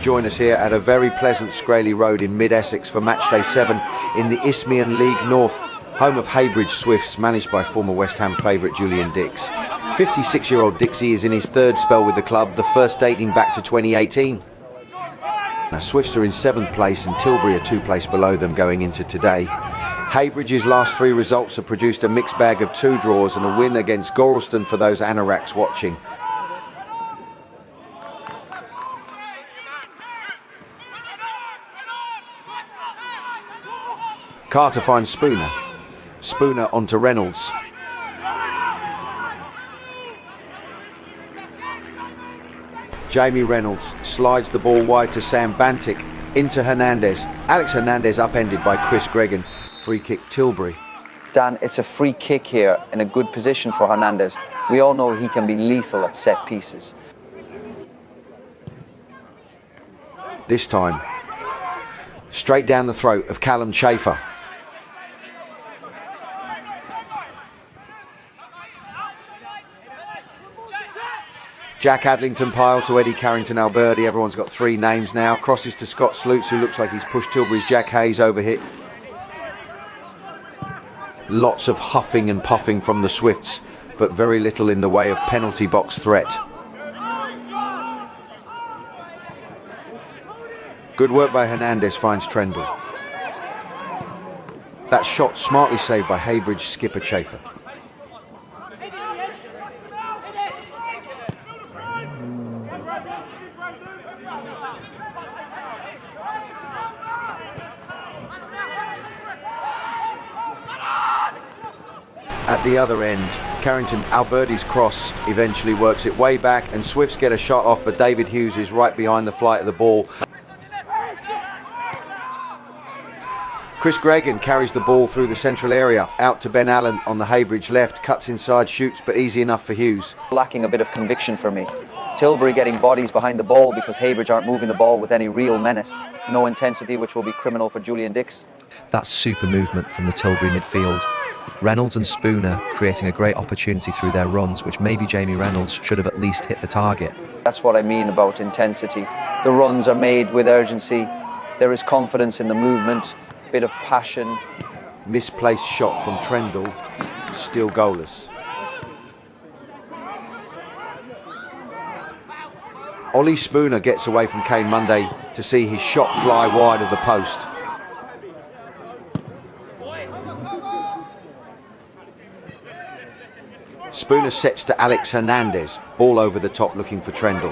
join us here at a very pleasant Scraley Road in mid-Essex for matchday 7 in the Isthmian League North, home of Heybridge Swifts, managed by former West Ham favourite Julian Dix. 56-year-old Dixie is in his third spell with the club, the first dating back to 2018. Now, Swifts are in 7th place and Tilbury are 2 places below them going into today. Heybridge's last 3 results have produced a mixed bag of 2 draws and a win against Gorleston for those anoraks watching. Carter finds Spooner. Spooner onto Reynolds. Jamie Reynolds slides the ball wide to Sam Bantic, into Hernandez. Alex Hernandez upended by Chris Gregan. Free kick Tilbury. Dan, it's a free kick here in a good position for Hernandez. We all know he can be lethal at set pieces. This time, straight down the throat of Callum Chafer. Jack Adlington-Pyle to Eddie Carrington-Alberti. Everyone's got 3 names now. Crosses to Scott Sloots, who looks like he's pushed Tilbury's Jack Hayes overhit. Lots of huffing and puffing from the Swifts, but very little in the way of penalty box threat. Good work by Hernandez finds Trendle. That shot smartly saved by Heybridge skipper Chafer. At the other end, Carrington-Alberti's cross eventually works it way back and Swifts get a shot off, but David Hughes is right behind the flight of the ball. Chris Gregan carries the ball through the central area, out to Ben Allen on the Heybridge left, cuts inside, shoots, but easy enough for Hughes. Lacking a bit of conviction for me. Tilbury getting bodies behind the ball because Heybridge aren't moving the ball with any real menace. No intensity, which will be criminal for Julian Dix. That's super movement from the Tilbury midfield. Reynolds and Spooner creating a great opportunity through their runs, which maybe Jamie Reynolds should have at least hit the target. That's what I mean about intensity. The runs are made with urgency. There is confidence in the movement, a bit of passion. Misplaced shot from Trendle, still goalless. Ollie Spooner gets away from Kane Monday to see his shot fly wide of the post. Spooner sets to Alex Hernandez. Ball over the top looking for Trendle.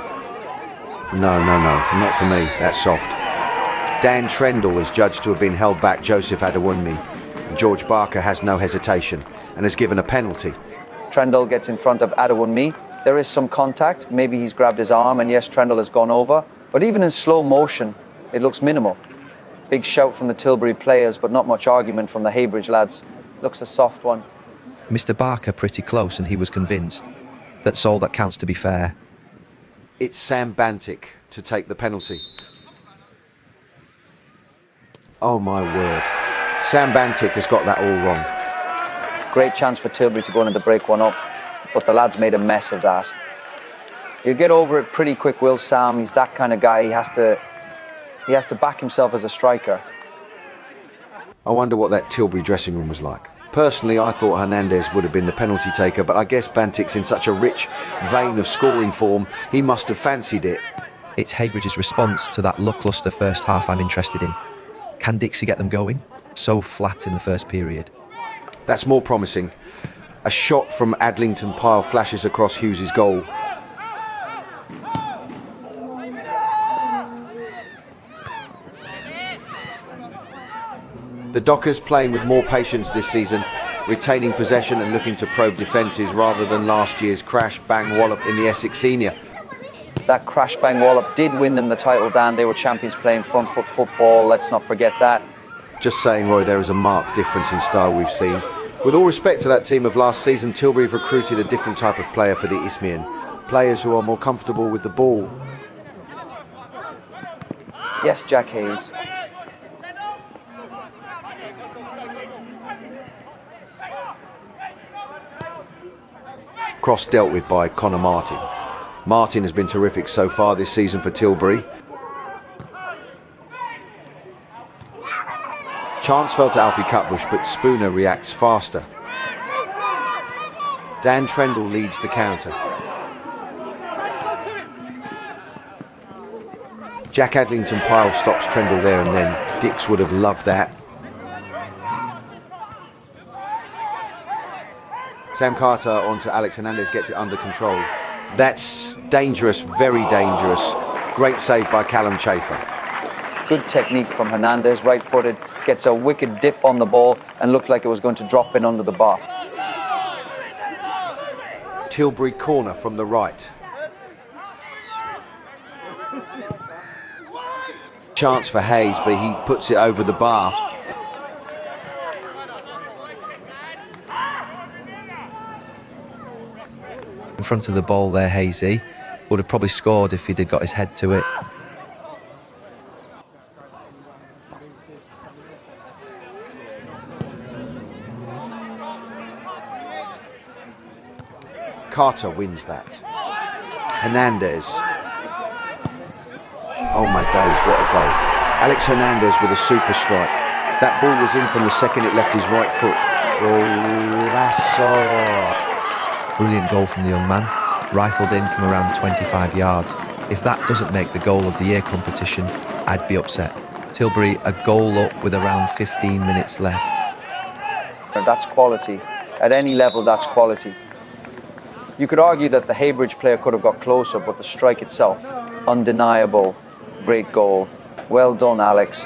No, not for me. That's soft. Dan Trendle is judged to have been held back Joseph Adewunmi. George Barker has no hesitation and has given a penalty. Trendle gets in front of Adewunmi. There is some contact. Maybe he's grabbed his arm and yes, Trendle has gone over. But even in slow motion, it looks minimal. Big shout from the Tilbury players, but not much argument from the Heybridge lads. Looks a soft one. Mr. Barker pretty close and he was convinced. That's all that counts, to be fair. It's Sam Bantic to take the penalty. Oh my word. Sam Bantic has got that all wrong. Great chance for Tilbury to go in and break one up, but the lads made a mess of that. He'll get over it pretty quick, will Sam. He's that kind of guy. He has to back himself as a striker. I wonder what that Tilbury dressing room was like. Personally, I thought Hernandez would have been the penalty taker, but I guess Bantic's in such a rich vein of scoring form, he must have fancied it. It's Heybridge's response to that lacklustre first half I'm interested in. Can Dixie get them going? So flat in the first period. That's more promising. A shot from Adlington-Pyle flashes across Hughes' goal. The Dockers playing with more patience this season, retaining possession and looking to probe defences rather than last year's crash-bang wallop in the Essex Senior. That crash-bang wallop did win them the title, Dan. They were champions playing front foot football, let's not forget that. Just saying, Roy, there is a marked difference in style we've seen. With all respect to that team of last season, Tilbury have recruited a different type of player for the Isthmian. Players who are more comfortable with the ball. Yes, Jack Hayes. Cross dealt with by Connor Martin. Martin has been terrific so far this season for Tilbury. Chance fell to Alfie Cutbush, but Spooner reacts faster. Dan Trendle leads the counter. Jack Adlington Pyle stops Trendle there and then. Dix would have loved that. Sam Carter onto Alex Hernandez, gets it under control. That's dangerous, very dangerous. Great save by Callum Chafer. Good technique from Hernandez, right-footed, gets a wicked dip on the ball and looked like it was going to drop in under the bar. Tilbury corner from the right. Chance for Hayes, but he puts it over the bar. In front of the ball there, Hazy would have probably scored if he'd have got his head to it. Carter wins that. Hernandez. Oh my days, what a goal. Alex Hernandez with a super strike. That ball was in from the second it left his right foot. Oh, that's all. Brilliant goal from the young man, rifled in from around 25 yards. If that doesn't make the goal of the year competition, I'd be upset. Tilbury a goal up with around 15 minutes left. That's quality. At any level, that's quality. You could argue that the Heybridge player could have got closer, but the strike itself, undeniable. Great goal. Well done, Alex.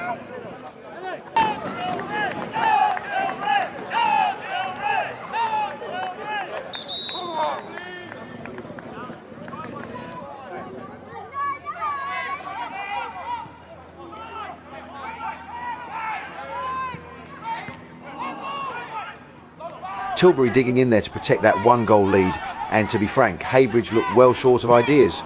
Tilbury digging in there to protect that 1-goal lead, and to be frank, Heybridge looked well short of ideas.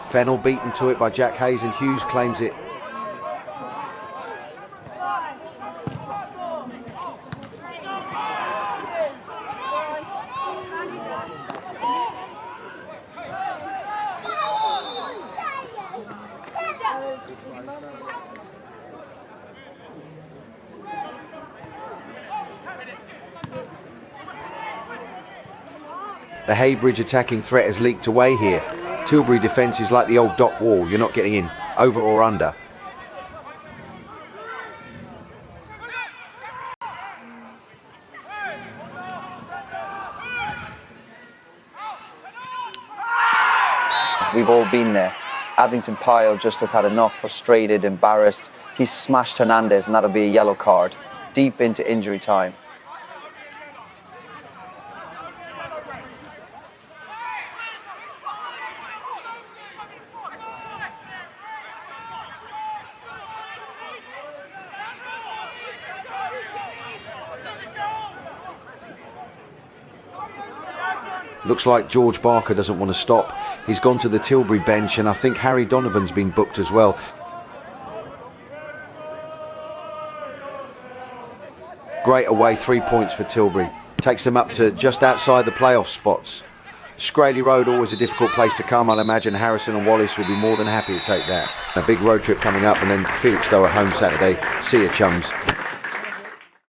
Fennell beaten to it by Jack Hayes, and Hughes claims it. The Heybridge attacking threat has leaked away here. Tilbury defence is like the old dock wall. You're not getting in, over or under. We've all been there. Adlington Pyle just has had enough, frustrated, embarrassed. He's smashed Hernandez, and that'll be a yellow card. Deep into injury time. Looks like George Barker doesn't want to stop. He's gone to the Tilbury bench, and I think Harry Donovan's been booked as well. Great away, 3 points for Tilbury. Takes them up to just outside the playoff spots. Scraley Road, always a difficult place to come. I'll imagine Harrison and Wallace will be more than happy to take that. A big road trip coming up, and then Felixstowe at home Saturday. See you, chums.